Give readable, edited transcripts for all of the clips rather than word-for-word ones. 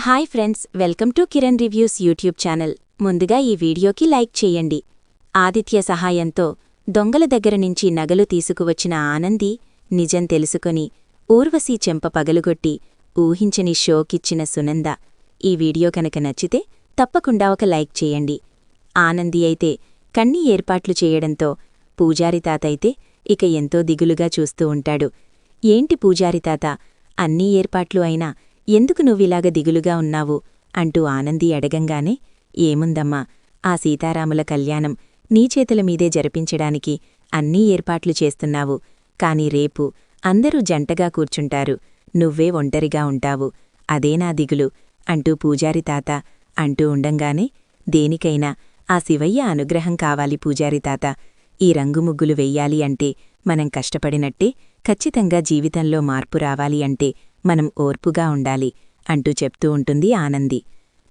Hi friends, welcome to Kiran reviews YouTube channel. ముందుగా ఈ వీడియోకి లైక్ చేయండి. ఆదిత్య సహాయంతో దొంగల దగ్గర నుంచి నగలు తీసుకువచ్చిన ఆనంది నిజం తెలుసుకొని ఊర్వశీ చెంప పగలుగొట్టి ఊహించని షోకిచ్చిన సునంద. ఈ వీడియో కనుక నచ్చితే తప్పకుండా ఒక లైక్ చేయండి. ఆనంది అయితే కన్ని ఏర్పాట్లు చేయడంతో పూజారి తాతైతే ఇక ఎంతో దిగులుగా చూస్తూ ఉంటాడు. ఏంటి పూజారి తాత, అన్నీ ఏర్పాట్లు అయినా ఎందుకు నువ్విలాగ దిగులుగా ఉన్నావు అంటూ ఆనంది అడగంగానే, ఏముందమ్మా, ఆ సీతారాముల కళ్యాణం నీ చేతుల మీదే జరిపించడానికి అన్నీ ఏర్పాట్లు చేస్తున్నావు. కాని రేపు అందరూ జంటగా కూర్చుంటారు, నువ్వే ఒంటరిగా ఉంటావు, అదేనా దిగులు అంటూ పూజారి తాత అంటూ ఉండంగానే, దేనికైనా ఆ శివయ్య అనుగ్రహం కావాలి పూజారి తాత. ఈ రంగుముగ్గులు వెయ్యాలి అంటే మనం కష్టపడినట్టే, ఖచ్చితంగా జీవితంలో మార్పు రావాలి అంటే మనం ఓర్పుగా ఉండాలి అంటూ చెప్తూ ఉంటుంది ఆనంది.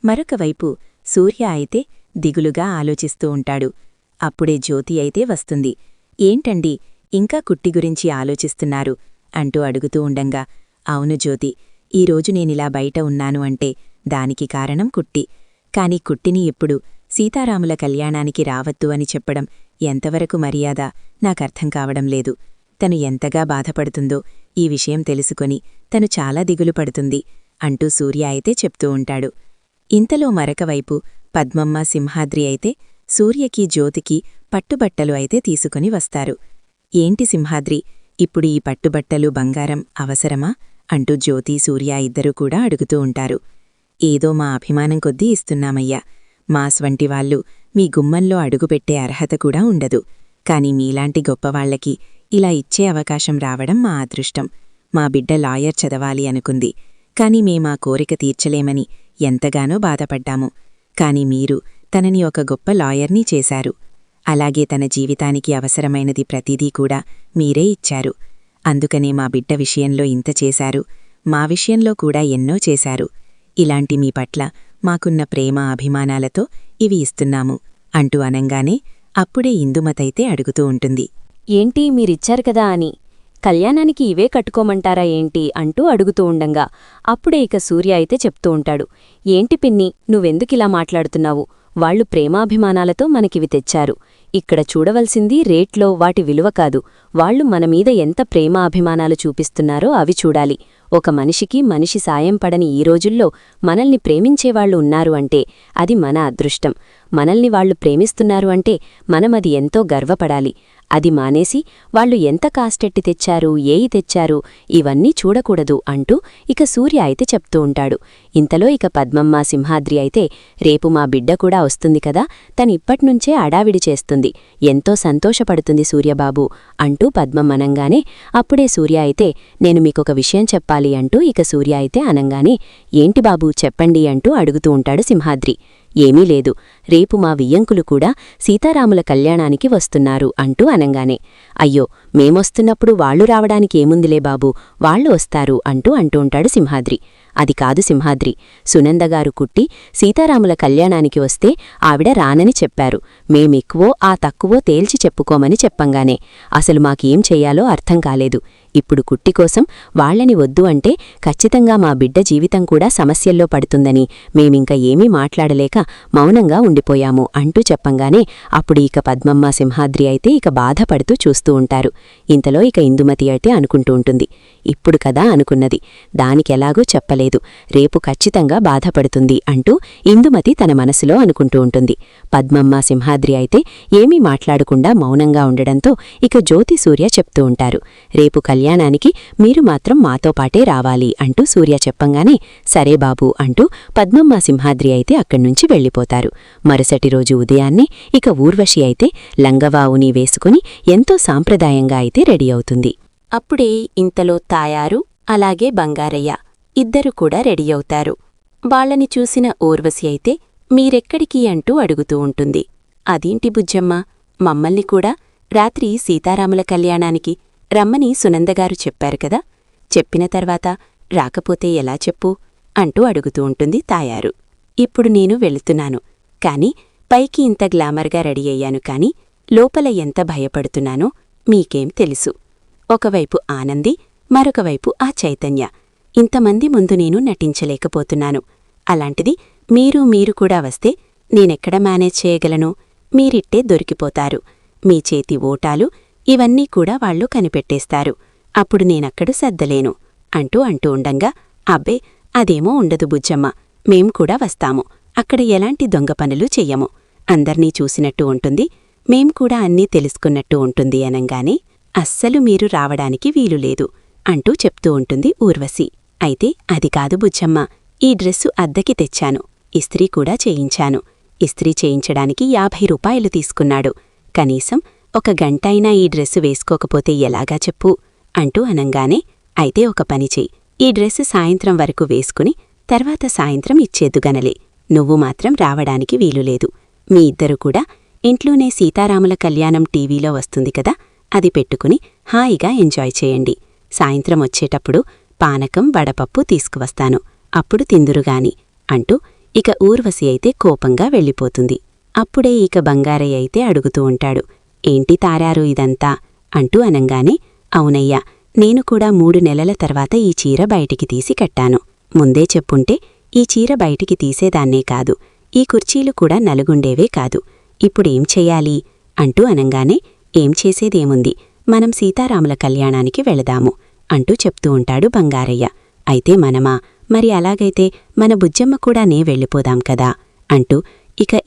మరొకవైపు సూర్య అయితే దిగులుగా ఆలోచిస్తూ ఉంటాడు. అప్పుడే జ్యోతి అయితే వస్తుంది. ఏంటండి, ఇంకా కుట్టి గురించి ఆలోచిస్తున్నారు అంటూ అడుగుతూ ఉండంగా, అవును జ్యోతి, ఈరోజు నేనిలా బయట ఉన్నాను అంటే దానికి కారణం కుట్టి. కాని కుట్టిని ఎప్పుడు సీతారాముల కళ్యాణానికి రావద్దు అని చెప్పడం ఎంతవరకు మర్యాద నాకర్థం కావడం లేదు. తను ఎంతగా బాధపడుతుందో ఈ విషయం తెలుసుకొని తను చాలా దిగులు పడుతుంది అంటూ సూర్య అయితే చెప్తూ ఉంటాడు. ఇంతలో మరొకవైపు పద్మమ్మ, సింహాద్రి అయితే సూర్యకి, జ్యోతికి పట్టుబట్టలు అయితే తీసుకుని వస్తారు. ఏంటి సింహాద్రి, ఇప్పుడు ఈ పట్టుబట్టలు, బంగారం అవసరమా అంటూ జ్యోతి, సూర్య ఇద్దరూ కూడా అడుగుతూ ఉంటారు. ఏదో మా అభిమానం కొద్దీ ఇస్తున్నామయ్యా. మాస్ వంటి వాళ్ళు మీ గుమ్మంలో అడుగుపెట్టే అర్హత కూడా ఉండదు. కాని మీలాంటి గొప్పవాళ్లకి ఇలా ఇచ్చే అవకాశం రావడం మా అదృష్టం. మా బిడ్డ లాయర్ చదవాలి అనుకుంది, కాని మేమా కోరిక తీర్చలేమని ఎంతగానో బాధపడ్డాము. కాని మీరు తనని ఒక గొప్ప లాయర్ని చేశారు. అలాగే తన జీవితానికి అవసరమైనది ప్రతిదీ కూడా మీరే ఇచ్చారు. అందుకనే మా బిడ్డ విషయంలో ఇంత చేశారు, మా విషయంలో కూడా ఎన్నో చేశారు. ఇలాంటి మీ పట్ల మాకున్న ప్రేమ, అభిమానాలతో ఇవి ఇస్తున్నాము అంటూ అనంగానే అప్పుడే ఇందుమతైతే అడుగుతూ ఉంటుంది. ఏంటి, మీరిచ్చారు కదా అని కళ్యాణానికి ఇవే కట్టుకోమంటారా ఏంటి అంటూ అడుగుతూ ఉండంగా అప్పుడే ఇక సూర్య అయితే చెప్తూ ఉంటాడు. ఏంటి పిన్ని, నువ్వెందుకిలా మాట్లాడుతున్నావు? వాళ్లు ప్రేమాభిమానాలతో మనకివి తెచ్చారు. ఇక్కడ చూడవలసింది రేట్లో వాటి విలువ కాదు, వాళ్లు మనమీద ఎంత ప్రేమ అభిమానాలు చూపిస్తున్నారో అవి చూడాలి. ఒక మనిషికి మనిషి సాయం పడని ఈ రోజుల్లో మనల్ని ప్రేమించేవాళ్లు ఉన్నారు అంటే అది మన అదృష్టం. మనల్ని వాళ్లు ప్రేమిస్తున్నారు అంటే మనమది ఎంతో గర్వపడాలి. అది మానేసి వాళ్లు ఎంత కాస్టెట్టి తెచ్చారు, ఏయి తెచ్చారు, ఇవన్నీ చూడకూడదు అంటూ ఇక సూర్య అయితే చెప్తూ ఉంటాడు. ఇంతలో ఇక పద్మమ్మ, సింహాద్రి అయితే రేపు మా బిడ్డ కూడా వస్తుంది కదా, తనిప్పట్నుంచే అడావిడి చేస్తుంది, ఎంతో సంతోషపడుతుంది సూర్యబాబు అంటూ పద్మమ్మనంగానే అప్పుడే సూర్య అయితే నేను మీకొక విషయం చెప్పాలి అంటూ ఇక సూర్య అయితే అనంగానే, ఏంటి బాబూ చెప్పండి అంటూ అడుగుతూ ఉంటాడు సింహాద్రి. ఏమీ లేదు, రేపు మా వియ్యంకులు కూడా సీతారాముల కళ్యాణానికి వస్తున్నారు అంటూ అనంగానే, అయ్యో, మేమొస్తున్నప్పుడు వాళ్లు రావడానికి ఏముందిలే బాబూ, వాళ్లు వస్తారు అంటూ అంటూంటాడు సింహాద్రి. అది కాదు సింహాద్రి, సునందగారు కుట్టి సీతారాముల కళ్యాణానికి వస్తే ఆవిడ రానని చెప్పారు. మేమెక్కువో ఆ తక్కువో తేల్చి చెప్పుకోమని చెప్పంగానే అసలు మాకేం చెయ్యాలో అర్థం కాలేదు. ఇప్పుడు కుట్టి కోసం వాళ్లని వద్దు అంటే ఖచ్చితంగా మా బిడ్డ జీవితం కూడా సమస్యల్లో పడుతుందని మేమింక ఏమీ మాట్లాడలేక మౌనంగా ఉండిపోయాము అంటూ చెప్పంగానే అప్పుడు ఇక పద్మమ్మ, సింహాద్రి అయితే ఇక బాధపడుతూ చూస్తూ ఉంటారు. ఇంతలో ఇక ఇందుమతి అయితే అనుకుంటూ ఉంటుంది, ఇప్పుడు కదా అనుకున్నది, దానికెలాగో చెప్పలేదు, రేపు ఖచ్చితంగా బాధపడుతుంది అంటూ ఇందుమతి తన మనసులో అనుకుంటూ ఉంటుంది. పద్మమ్మ, సింహాద్రి అయితే ఏమీ మాట్లాడకుండా మౌనంగా ఉండడంతో ఇక జ్యోతి, సూర్య చెప్తూ ఉంటారు. రేపు కళ్యాణానికి మీరు మాత్రం మాతో పాటే రావాలి అంటూ సూర్య చెప్పంగానే సరే బాబూ అంటూ పద్మమ్మ, సింహాద్రి అయితే అక్కడ్నుంచి వెళ్ళిపోతారు. మరుసటి రోజు ఉదయాన్నే ఇక ఊర్వశి అయితే లంగవావుని వేసుకుని ఎంతో సాంప్రదాయంగా అయితే రెడీ అవుతుంది. అప్పుడే ఇంతలో తాయారు, అలాగే బంగారయ్య ఇద్దరు కూడా రెడీ అవుతారు. వాళ్లని చూసిన ఊర్వశి అయితే మీరెక్కడికి అంటూ అడుగుతూ ఉంటుంది. అదేంటి బుజ్జమ్మ, మమ్మల్ని కూడా రాత్రి సీతారాముల కళ్యాణానికి రమ్మని సునందగారు చెప్పారు కదా, చెప్పిన తర్వాత రాకపోతే ఎలా చెప్పు అంటూ అడుగుతూ ఉంటుంది తాయారు. ఇప్పుడు నేను వెళుతున్నాను, కాని పైకి ఇంత గ్లామర్గా రెడీ అయ్యాను, కాని లోపల ఎంత భయపడుతున్నానో మీకేం తెలుసు. ఒకవైపు ఆనంది, మరొకవైపు ఆ చైతన్య. ఇంతమంది ముందు నేను నటించలేకపోతున్నాను. అలాంటిది మీరు కూడా వస్తే నేనెక్కడ మేనేజ్ చేయగలను? మీరిట్టే దొరికిపోతారు. మీ చేతి ఓటాలు ఇవన్నీ కూడా వాళ్ళు కనిపెట్టేస్తారు. అప్పుడు నేనక్కడు సర్దలేను అంటూ ఉండంగా, అబ్బే అదేమో ఉండదు బుజ్జమ్మ, మేం కూడా వస్తాము. అక్కడ ఎలాంటి దొంగ పనులు చెయ్యము. అందర్నీ చూసినట్టు ఉంటుంది, మేం కూడా అన్నీ తెలుసుకున్నట్టు ఉంటుంది అనంగానే, అస్సలు మీరు రావడానికి వీలులేదు అంటూ చెప్తూ ఉంటుంది ఊర్వశి. అయితే అది కాదు బుజ్జమ్మ, ఈ డ్రెస్సు అద్దెకి తెచ్చాను, ఇస్త్రీ కూడా చేయించాను. ఇస్త్రీ చేయించడానికి 50 రూపాయలు తీసుకున్నాడు. కనీసం ఒక గంటైనా ఈ డ్రెస్సు వేసుకోకపోతే ఎలాగా చెప్పు అంటూ అనంగానే, అయితే ఒక పని చెయ్యి, ఈ డ్రెస్సు సాయంత్రం వరకు వేసుకుని తర్వాత సాయంత్రం ఇచ్చేద్దుగనలే. నువ్వు మాత్రం రావడానికి వీలులేదు. మీ ఇద్దరు కూడా ఇంట్లోనే సీతారాముల కళ్యాణం టీవీలో వస్తుంది కదా, అది పెట్టుకుని హాయిగా ఎంజాయ్ చేయండి. సాయంత్రం వచ్చేటప్పుడు పానకం వడపప్పు తీసుకువస్తాను, అప్పుడు తిందురుగాని అంటూ ఇక ఊర్వశి అయితే కోపంగా వెళ్ళిపోతుంది. అప్పుడే ఇక బంగారయ్య అయితే అడుగుతూ ఉంటాడు, ఏంటి తారారు ఇదంతా అంటూ అనంగానే, అవునయ్యా, నేను కూడా 3 నెలల తర్వాత ఈ చీర బయటికి తీసి కట్టాను. ముందే చెప్పుంటే ఈ చీర బయటికి తీసేదాన్నే కాదు, ఈ కుర్చీలు కూడా నలుగుండేవే కాదు. ఇప్పుడేం చెయ్యాలి అంటూ అనంగానే, ఏం చేసేదేముంది, మనం సీతారాముల కళ్యాణానికి వెళదాము అంటూ చెప్తూ ఉంటాడు బంగారయ్య. అయితే మనమా? మరి అలాగైతే మన బుజ్జమ్మ కూడా నే వెళ్ళిపోదాం కదా అంటూ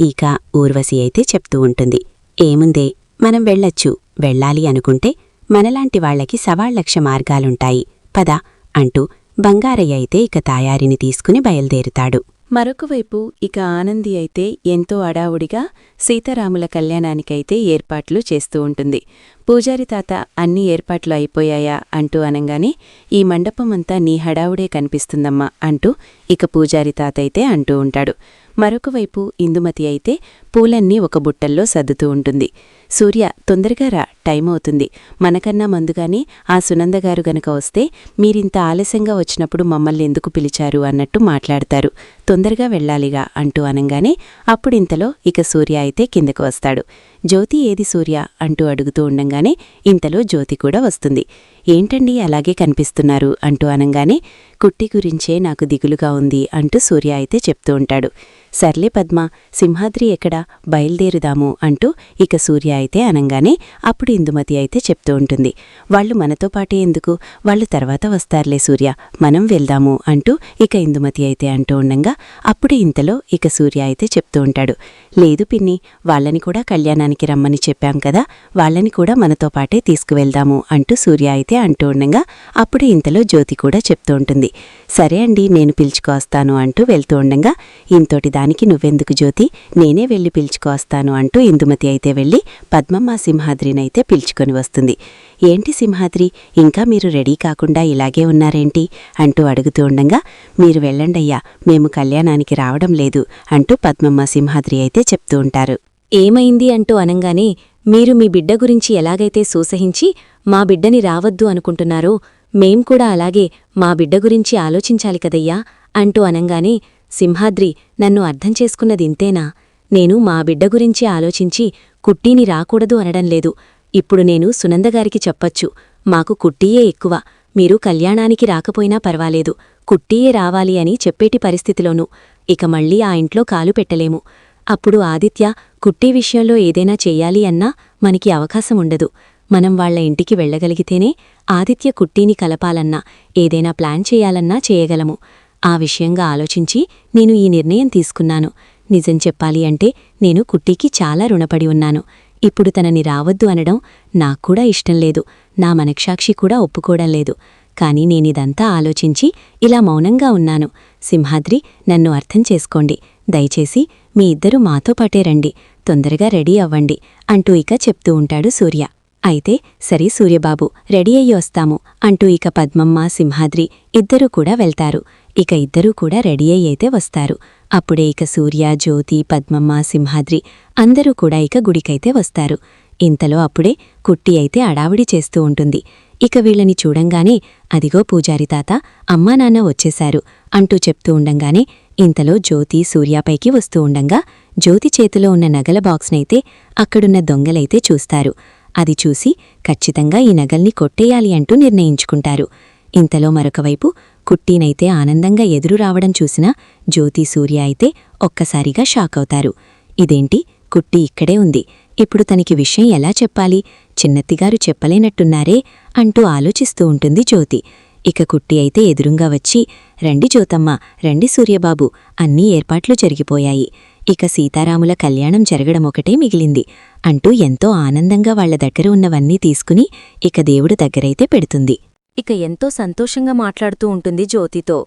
ఇక ఊర్వశి అయితే చెప్తూ ఉంటుంది. ఏముందే, మనం వెళ్ళొచ్చు, వెళ్ళాలి అనుకుంటే మనలాంటి వాళ్లకి సవాళ్లక్ష మార్గాలుంటాయి, పద అంటూ బంగారయ్య అయితే ఇక తాయారిని తీసుకుని బయల్దేరుతాడు. మరొకవైపు ఇక ఆనంది అయితే ఎంతో అడావుడిగా సీతారాముల కళ్యాణానికైతే ఏర్పాట్లు చేస్తూ ఉంటుంది. పూజారి తాత అన్ని ఏర్పాట్లు అయిపోయాయా అంటూ అనంగానే, ఈ మండపమంతా నీ హడావుడే కనిపిస్తుందమ్మా అంటూ ఇక పూజారి తాత అయితే అంటూ ఉంటాడు. మరొకవైపు ఇందుమతి అయితే పూలన్నీ ఒక బుట్టల్లో సర్దుతూ ఉంటుంది. సూర్య, తొందరగా రా, టైం అవుతుంది. మనకన్నా ముందుగానే ఆ సునందగారు గనక వస్తే మీరింత ఆలస్యంగా వచ్చినప్పుడు మమ్మల్ని ఎందుకు పిలిచారు అన్నట్టు మాట్లాడతారు, తొందరగా వెళ్ళాలిగా అంటూ అనంగానే, అప్పుడింతలో ఇక సూర్య అయితే కిందకు వస్తాడు. జ్యోతి ఏది సూర్య అంటూ అడుగుతూ ఉండంగానే ఇంతలో జ్యోతి కూడా వస్తుంది. ఏంటండి అలాగే కనిపిస్తున్నారు అంటూ అనంగానే, కుట్టి గురించే నాకు దిగులుగా ఉంది అంటూ సూర్య అయితే చెప్తూ ఉంటాడు. సర్లే పద్మ, సింహాద్రి ఎక్కడా, బయల్దేరుదాము అంటూ ఇక సూర్య అయితే అనంగానే అప్పుడు ఇందుమతి అయితే చెప్తూ ఉంటుంది. వాళ్ళు మనతో పాటే ఎందుకు, వాళ్ళు తర్వాత వస్తారులే సూర్య, మనం వెళ్దాము అంటూ ఇక ఇందుమతి అయితే అంటూ ఉండంగా అప్పుడు ఇంతలో ఇక సూర్య అయితే చెప్తూ ఉంటాడు. లేదు పిన్ని, వాళ్ళని కూడా కళ్యాణానికి రమ్మని చెప్పాం కదా, వాళ్ళని కూడా మనతో పాటే తీసుకువెళ్దాము అంటూ సూర్య అయితే అంటూ ఉండంగా అప్పుడు ఇంతలో జ్యోతి కూడా చెప్తూ ఉంటుంది. సరే అండి, నేను పిలుచుకొస్తాను అంటూ వెళ్తూ ఉండంగా, ఇంతోటి దానికి నువ్వెందుకు జ్యోతి, నేనే వెళ్ళి పిలుచుకొస్తాను అంటూ ఇందుమతి అయితే వెళ్ళి పద్మమ్మ సింహాద్రినైతే పిలుచుకొని వస్తుంది. ఏంటి సింహాద్రి, ఇంకా మీరు రెడీ కాకుండా ఇలాగే ఉన్నారేంటి అంటూ అడుగుతూ ఉండంగా, మీరు వెళ్ళండయ్యా, మేము కళ్యాణానికి రావడం లేదు అంటూ పద్మమ్మ సింహాద్రి అయితే చెప్తూ ఉంటారు. ఏమైంది అంటూ అనంగానే, మీరు మీ బిడ్డ గురించి ఎలాగైతే సూసహించి మా బిడ్డని రావద్దు అనుకుంటున్నారో మేం కూడా అలాగే మా బిడ్డ గురించి ఆలోచించాలి కదయ్యా అంటూ అనంగానే, సింహాద్రి, నన్ను అర్థం చేసుకున్నదింతేనా? నేను మా బిడ్డ గురించి ఆలోచించి కుట్టీని రాకూడదు అనడం లేదు. ఇప్పుడు నేను సునందగారికి చెప్పచ్చు, మాకు కుట్టీయే ఎక్కువ, మీరు కళ్యాణానికి రాకపోయినా పర్వాలేదు, కుట్టీయే రావాలి అని చెప్పేటి పరిస్థితిలోనూ ఇక మళ్ళీ ఆ ఇంట్లో కాలు పెట్టలేము. అప్పుడు ఆదిత్య కుట్టీ విషయంలో ఏదైనా చెయ్యాలి అన్నా మనకి అవకాశం ఉండదు. మనం వాళ్ల ఇంటికి వెళ్లగలిగితేనే ఆదిత్య కుట్టీని కలపాలన్నా ఏదైనా ప్లాన్ చేయాలన్నా చేయగలము. ఆ విషయంగా ఆలోచించి నేను ఈ నిర్ణయం తీసుకున్నాను. నిజం చెప్పాలి అంటే నేను కుట్టీకి చాలా రుణపడి ఉన్నాను. ఇప్పుడు తనని రావద్దు అనడం నాక్కూడా ఇష్టం లేదు, నా మనక్షాక్షి కూడా ఒప్పుకోవడం లేదు. కాని నేనిదంతా ఆలోచించి ఇలా మౌనంగా ఉన్నాను. సింహాద్రి, నన్ను అర్థం చేసుకోండి, దయచేసి మీ ఇద్దరూ మాతో పాటే రండి, తొందరగా రెడీ అవ్వండి అంటూ ఇక చెప్తూ ఉంటాడు సూర్య. అయితే సరే సూర్యబాబు, రెడీ అయ్యి వస్తాము అంటూ ఇక పద్మమ్మ సింహాద్రి ఇద్దరూ కూడా వెళ్తారు. ఇక ఇద్దరూ కూడా రెడీ అయ్యైతే వస్తారు. అప్పుడే ఇక సూర్య, జ్యోతి, పద్మమ్మ, సింహాద్రి అందరూ కూడా ఇక గుడికైతే వస్తారు. ఇంతలో అప్పుడే కుట్టి అయితే అడావిడి చేస్తూ ఉంటుంది. ఇక వీళ్ళని చూడంగానే, అదిగో పూజారి తాత, అమ్మా నాన్న వచ్చేశారు అంటూ చెప్తూ ఉండంగానే ఇంతలో జ్యోతి సూర్యాపైకి వస్తూ ఉండంగా జ్యోతి చేతిలో ఉన్న నగల బాక్స్నైతే అక్కడున్న దొంగలైతే చూస్తారు. అది చూసి ఖచ్చితంగా ఈ నగల్ని కొట్టేయాలి అంటూ నిర్ణయించుకుంటారు. ఇంతలో మరొకవైపు కుట్టీనైతే ఆనందంగా ఎదురు రావడం చూసిన జ్యోతి సూర్య అయితే ఒక్కసారిగా షాకవుతారు. ఇదేంటి, కుట్టి ఇక్కడే ఉంది, ఇప్పుడు తనకి విషయం ఎలా చెప్పాలి, చిన్నత్తిగారు చెప్పలేనట్టున్నారే అంటూ ఆలోచిస్తూ ఉంటుంది జ్యోతి. ఇక కుట్టి అయితే ఎదురుంగా వచ్చి, రండి జ్యోతమ్మ, రండి సూర్యబాబు, అన్నీ ఏర్పాట్లు జరిగిపోయాయి, ఇక సీతారాముల కళ్యాణం జరగడమొకటే మిగిలింది అంటూ ఎంతో ఆనందంగా వాళ్ల దగ్గర ఉన్నవన్నీ తీసుకుని ఇక దేవుడు దగ్గరైతే పెడుతుంది. ఇక ఎంతో సంతోషంగా మాట్లాడుతూ ఉంటుంది జ్యోతితో.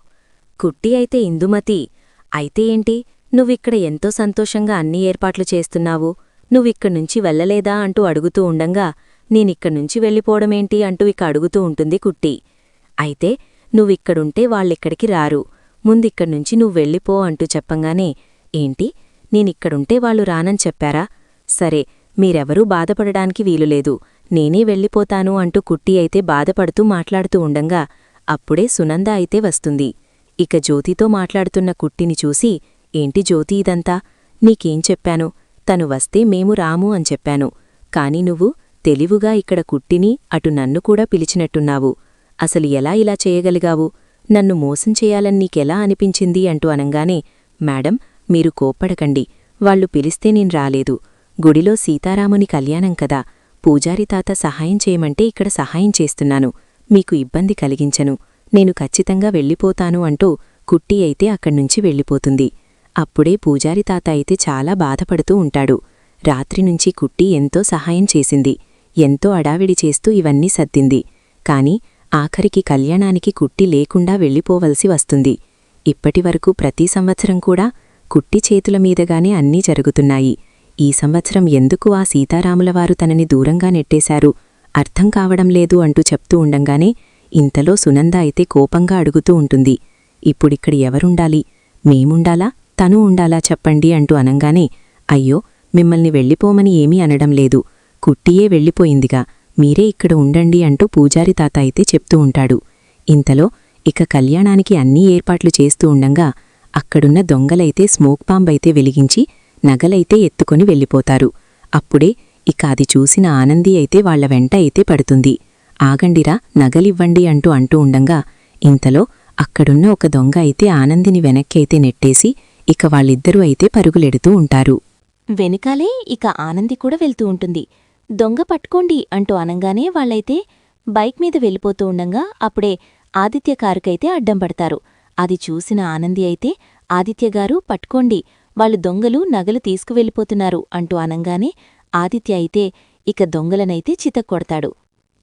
కుట్టి అయితే ఇందుమతి, అయితే ఏంటి, నువ్విక్కడ ఎంతో సంతోషంగా అన్ని ఏర్పాట్లు చేస్తున్నావు, నువ్విక్కడ్నుంచి వెళ్ళలేదా అంటూ అడుగుతూ ఉండంగా, నేనిక్కడ్నుంచి వెళ్ళిపోవడమేంటి అంటూ ఇక అడుగుతూ ఉంటుంది కుట్టి. అయితే నువ్విక్కడుంటే వాళ్ళిక్కడికి రారు, ముందిక్కడ్నుంచి నువ్వెళ్ళిపో అంటూ చెప్పంగానే, ఏంటి, నేనిక్కడుంటే వాళ్ళు రానని చెప్పారా, సరే, మీరెవరూ బాధపడడానికి వీలులేదు, నేనే వెళ్ళిపోతాను అంటూ కుట్టి అయితే బాధపడుతూ మాట్లాడుతూ ఉండంగా అప్పుడే సునంద అయితే వస్తుంది. ఇక జ్యోతితో మాట్లాడుతున్న కుట్టిని చూసి, ఏంటి జ్యోతి ఇదంతా, నీకేం చెప్పాను, తను వస్తే మేము రాము అని చెప్పాను, కాని నువ్వు తెలివుగా ఇక్కడ కుట్టిని అటు నన్ను కూడా పిలిచినట్టున్నావు, అసలు ఎలా ఇలా చేయగలిగావు, నన్ను మోసం చేయాలని నీకెలా అనిపించింది అంటూ అనంగానే, మేడం, మీరు కోప్పడకండి, వాళ్లు పిలిస్తే నేను రాలేదు, గుడిలో సీతారాముని కళ్యాణం కదా, పూజారి తాత సహాయం చేయమంటే ఇక్కడ సహాయం చేస్తున్నాను, మీకు ఇబ్బంది కలిగించను, నేను ఖచ్చితంగా వెళ్ళిపోతాను అంటూ కుట్టి అయితే అక్కడ్నుంచి వెళ్ళిపోతుంది. అప్పుడే పూజారి తాత అయితే చాలా బాధపడుతూ ఉంటాడు. రాత్రినుంచి కుట్టి ఎంతో సహాయం చేసింది, ఎంతో అడావిడి చేస్తూ ఇవన్నీ సర్దింది, కాని ఆఖరికి కళ్యాణానికి కుట్టి లేకుండా వెళ్ళిపోవలసి వస్తుంది. ఇప్పటివరకు ప్రతి సంవత్సరం కూడా కుట్టి చేతుల మీదగానే అన్నీ జరుగుతున్నాయి. ఈ సంవత్సరం ఎందుకు ఆ సీతారాములవారు తనని దూరంగా నెట్టేశారు, అర్థం కావడం లేదు అంటూ చెప్తూ ఉండంగానే ఇంతలో సునంద అయితే కోపంగా అడుగుతూ ఉంటుంది, ఇప్పుడిక్కడ ఎవరుండాలి, మేముండాలా, తను ఉండాలా చెప్పండి అంటూ అనంగానే, అయ్యో, మిమ్మల్ని వెళ్ళిపోమని ఏమీ అనడం లేదు, కుట్టియే వెళ్ళిపోయిందిగా, మీరే ఇక్కడ ఉండండి అంటూ పూజారి తాత అయితే చెప్తూ ఉంటాడు. ఇంతలో ఇక కళ్యాణానికి అన్నీ ఏర్పాట్లు చేస్తూ ఉండంగా అక్కడున్న దొంగలైతే స్మోక్ పాంబైతే వెలిగించి నగలైతే ఎత్తుకొని వెళ్ళిపోతారు. అప్పుడే ఇక అది చూసిన ఆనంది అయితే వాళ్ల వెంట అయితే పడుతుంది. ఆగండిరా, నగలివ్వండి అంటూ ఉండంగా ఇంతలో అక్కడున్న ఒక దొంగ అయితే ఆనందిని వెనక్కి అయితే నెట్టేసి ఇక వాళ్ళిద్దరూ అయితే పరుగులెడుతూ ఉంటారు. వెనుకాలే ఇక ఆనంది కూడా వెళ్తూ ఉంటుంది. దొంగ పట్టుకోండి అంటూ అనంగానే వాళ్ళైతే బైక్ మీద వెళ్ళిపోతూ ఉండంగా అప్పుడే ఆదిత్య కారుకైతే అడ్డం పడతారు. అది చూసిన ఆనంది అయితే, ఆదిత్యగారు పట్టుకోండి, వాళ్ళు దొంగలు నగలు తీసుకువెళ్ళిపోతున్నారు అంటూ అనంగానే ఆదిత్య అయితే ఇక దొంగలనైతే చితక్కొడతాడు.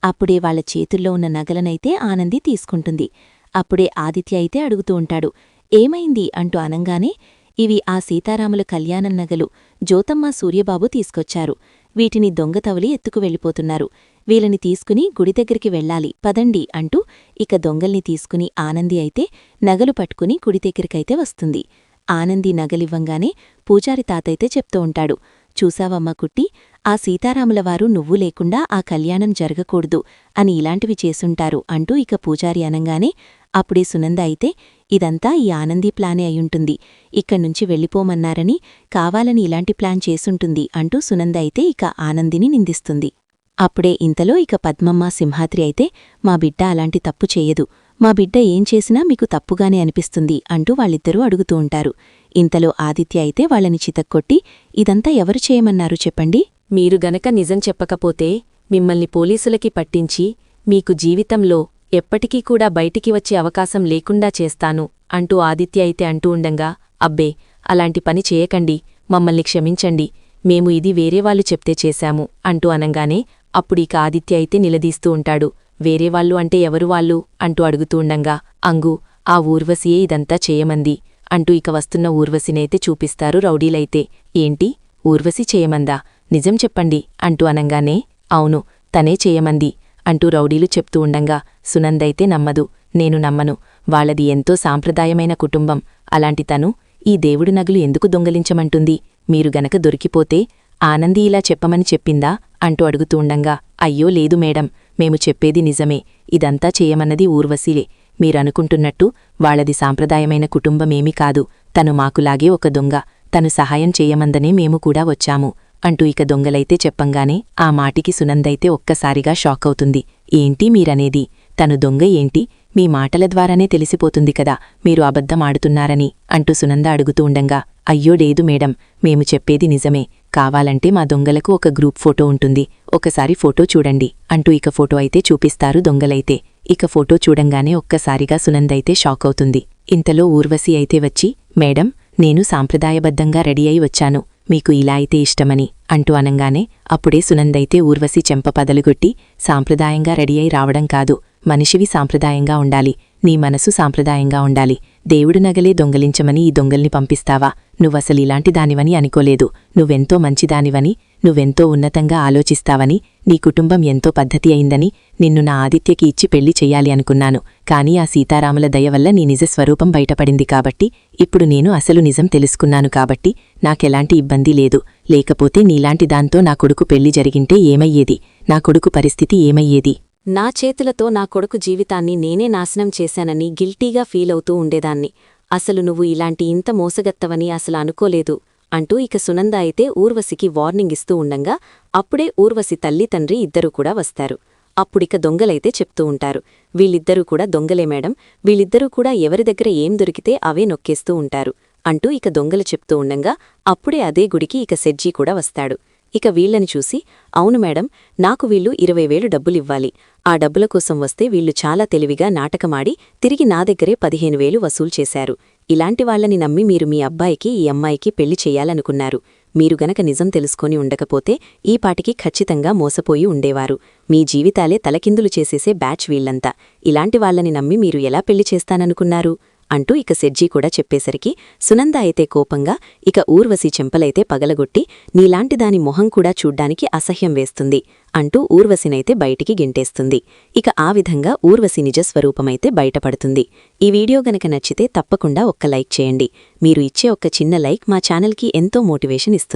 అప్పుడే వాళ్ల చేతుల్లో ఉన్న నగలనైతే ఆనంది తీసుకుంటుంది. అప్పుడే ఆదిత్య అయితే అడుగుతూ ఉంటాడు, ఏమైంది అంటూ అనంగానే, ఇవి ఆ సీతారాముల కళ్యాణం నగలు, జ్యోతమ్మ సూర్యబాబు తీసుకొచ్చారు, వీటిని దొంగతవలి ఎత్తుకువెళ్ళిపోతున్నారు, వీళ్ళని తీసుకుని గుడి దగ్గరికి వెళ్ళాలి, పదండి అంటూ ఇక దొంగల్ని తీసుకుని ఆనంది అయితే నగలు పట్టుకుని గుడి దగ్గరికైతే వస్తుంది. ఆనంది నగలివ్వంగానే పూజారి తాతైతే చెప్తూ ఉంటాడు, చూసావమ్మా కుట్టి, ఆ సీతారాములవారు నువ్వు లేకుండా ఆ కళ్యాణం జరగకూడదు అని ఇలాంటివి చేసుంటారు అంటూ ఇక పూజారి అనంగానే అప్పుడే సునంద అయితే, ఇదంతా ఈ ఆనందీ ప్లానే అయ్యుంటుంది, ఇక్కడ్నుంచి వెళ్ళిపోమన్నారని కావాలని ఇలాంటి ప్లాన్ చేసుంటుంది అంటూ సునంద అయితే ఇక ఆనందిని నిందిస్తుంది. అప్పుడే ఇంతలో ఇక పద్మమ్మ సింహాద్రి అయితే, మా బిడ్డ అలాంటి తప్పు చేయదు, మా బిడ్డ ఏం చేసినా మీకు తప్పుగానే అనిపిస్తుంది అంటూ వాళ్ళిద్దరూ అడుగుతూ ఉంటారు. ఇంతలో ఆదిత్య అయితే వాళ్ళని చితక్కొట్టి, ఇదంతా ఎవరు చేయమన్నారు చెప్పండి, మీరు గనక నిజం చెప్పకపోతే మిమ్మల్ని పోలీసులకి పట్టించి మీకు జీవితంలో ఎప్పటికీ కూడా బయటికి వచ్చే అవకాశం లేకుండా చేస్తాను అంటూ ఆదిత్య అయితే అంటూ ఉండంగా, అబ్బే, అలాంటి పని చేయకండి, మమ్మల్ని క్షమించండి, మేము ఇది వేరేవాళ్లు చెప్తే చేశాము అంటూ అనంగానే అప్పుడీక ఆదిత్య అయితే నిలదీస్తూ ఉంటాడు. వేరేవాళ్లు అంటే ఎవరు వాళ్ళు అంటూ అడుగుతూ ఉండంగా, అంగు, ఆ ఊర్వశియే ఇదంతా చేయమంది అంటూ ఇక వస్తున్న ఊర్వశినైతే చూపిస్తారు రౌడీలైతే. ఏంటి, ఊర్వశి చేయమందా, నిజం చెప్పండి అంటూ అనంగానే, అవును, తనే చేయమంది అంటూ రౌడీలు చెప్తూ ఉండంగా సునందైతే నమ్మదు, నేను నమ్మను, వాళ్ళది ఎంతో సాంప్రదాయమైన కుటుంబం, అలాంటి తను ఈ దేవుడి నగలు ఎందుకు దొంగలించమంటుంది, మీరు గనక దొరికిపోతే ఆనంది ఇలా చెప్పమని చెప్పిందా అంటూ అడుగుతూ ఉండంగా, అయ్యో లేదు మేడం, మేము చెప్పేది నిజమే, ఇదంతా చేయమన్నది ఊర్వశిలే, మీరనుకుంటున్నట్టు వాళ్ళది సాంప్రదాయమైన కుటుంబమేమీ కాదు, తను మాకులాగే ఒక దొంగ, తను సహాయం చేయమందనే మేము కూడా వచ్చాము అంటూ ఇక దొంగలైతే చెప్పంగానే ఆ మాటికి సునందైతే ఒక్కసారిగా షాకవుతుంది. ఏంటి మీరనేది, తను దొంగ ఏంటి, మీ మాటల ద్వారానే తెలిసిపోతుంది కదా మీరు అబద్ధం ఆడుతున్నారని అంటూ సునంద అడుగుతూ ఉండంగా అయ్యో లేదు మేడం మేము చెప్పేది నిజమే కావాలంటే మా దొంగలకు ఒక గ్రూప్ ఫోటో ఉంటుంది ఒకసారి ఫోటో చూడండి అంటూ ఇక ఫోటో అయితే చూపిస్తారు దొంగలైతే ఇక ఫోటో చూడంగానే ఒక్కసారిగా సునందైతే షాక్ అవుతుంది ఇంతలో ఊర్వశి అయితే వచ్చి మేడం నేను సాంప్రదాయబద్ధంగా రెడీ అయి వచ్చాను మీకు ఇలా అయితే ఇష్టమని అంటూ అనంగానే అప్పుడే సునందైతే ఊర్వశి చెంప పదలుగొట్టి సాంప్రదాయంగా రెడీ అయి రావడం కాదు మనిషివి సాంప్రదాయంగా ఉండాలి నీ మనసు సాంప్రదాయంగా ఉండాలి దేవుడు నగలే దొంగలించమని ఈ దొంగల్ని పంపిస్తావా నువ్వసలు ఇలాంటి దానివని అనుకోలేదు నువ్వెంతో మంచిదానివని నువ్వెంతో ఉన్నతంగా ఆలోచిస్తావని నీ కుటుంబం ఎంతో పద్ధతి అయిందని నిన్ను నా ఆదిత్యకి ఇచ్చి పెళ్లి చెయ్యాలి అనుకున్నాను కాని ఆ సీతారాముల దయవల్ల నీ నిజస్వరూపం బయటపడింది కాబట్టి ఇప్పుడు నేను అసలు నిజం తెలుసుకున్నాను కాబట్టి నాకెలాంటి ఇబ్బంది లేదు లేకపోతే నీలాంటి దాంతో నా కొడుకు పెళ్లి జరిగింటే ఏమయ్యేది నా కొడుకు పరిస్థితి ఏమయ్యేది నా చేతులతో నా కొడుకు జీవితాన్ని నేనే నాశనం చేశానని గిల్టీగా ఫీలవుతూ ఉండేదాన్ని అసలు నువ్వు ఇలాంటి ఇంత మోసగత్తవని అసలు అనుకోలేదు అంటూ ఇక సునంద అయితే ఊర్వశికి వార్నింగ్ ఇస్తూ ఉండంగా అప్పుడే ఊర్వశి తల్లి తండ్రి ఇద్దరూ కూడా వస్తారు అప్పుడిక దొంగలైతే చెప్తూ ఉంటారు వీళ్ళిద్దరూ కూడా దొంగలే మేడం వీళ్ళిద్దరూ కూడా ఎవరి దగ్గర ఏం దొరికితే అవే నొక్కేస్తూ ఉంటారు అంటూ ఇక దొంగలు చెప్తూ ఉండంగా అప్పుడే అదే గుడికి ఇక సెడ్జీ కూడా వస్తాడు ఇక వీళ్లని చూసి అవును మేడం నాకు వీళ్ళు 20,000 డబ్బులివ్వాలి ఆ డబ్బుల కోసం వస్తే వీళ్ళు చాలా తెలివిగా నాటకమాడి తిరిగి నా దగ్గరే 15,000 వసూలు చేశారు ఇలాంటి వాళ్లని నమ్మి మీరు మీ అబ్బాయికి ఈ అమ్మాయికి పెళ్లి చెయ్యాలనుకున్నారు మీరు గనక నిజం తెలుసుకొని ఉండకపోతే ఈ పాటికి ఖచ్చితంగా మోసపోయి ఉండేవారు మీ జీవితాలే తలకిందులు చేసేసే బ్యాచ్ వీళ్లంతా ఇలాంటి వాళ్లని నమ్మి మీరు ఎలా పెళ్లి చేస్తాననుకున్నారు అంటూ ఇక సెడ్జీ కూడా చెప్పేసరికి సునంద అయితే కోపంగా ఇక ఊర్వశి చెంపలైతే పగలగొట్టి నీలాంటి దాని మొహం కూడా చూడ్డానికి అసహ్యం వేస్తుంది అంటూ ఊర్వశినైతే బయటికి గింటేస్తుంది ఇక ఆ విధంగా ఊర్వశి నిజస్వరూపమైతే బయటపడుతుంది ఈ వీడియో గనక నచ్చితే తప్పకుండా ఒక్క లైక్ చేయండి మీరు ఇచ్చే ఒక్క చిన్న లైక్ మా ఛానల్కి ఎంతో మోటివేషన్ ఇస్తుంది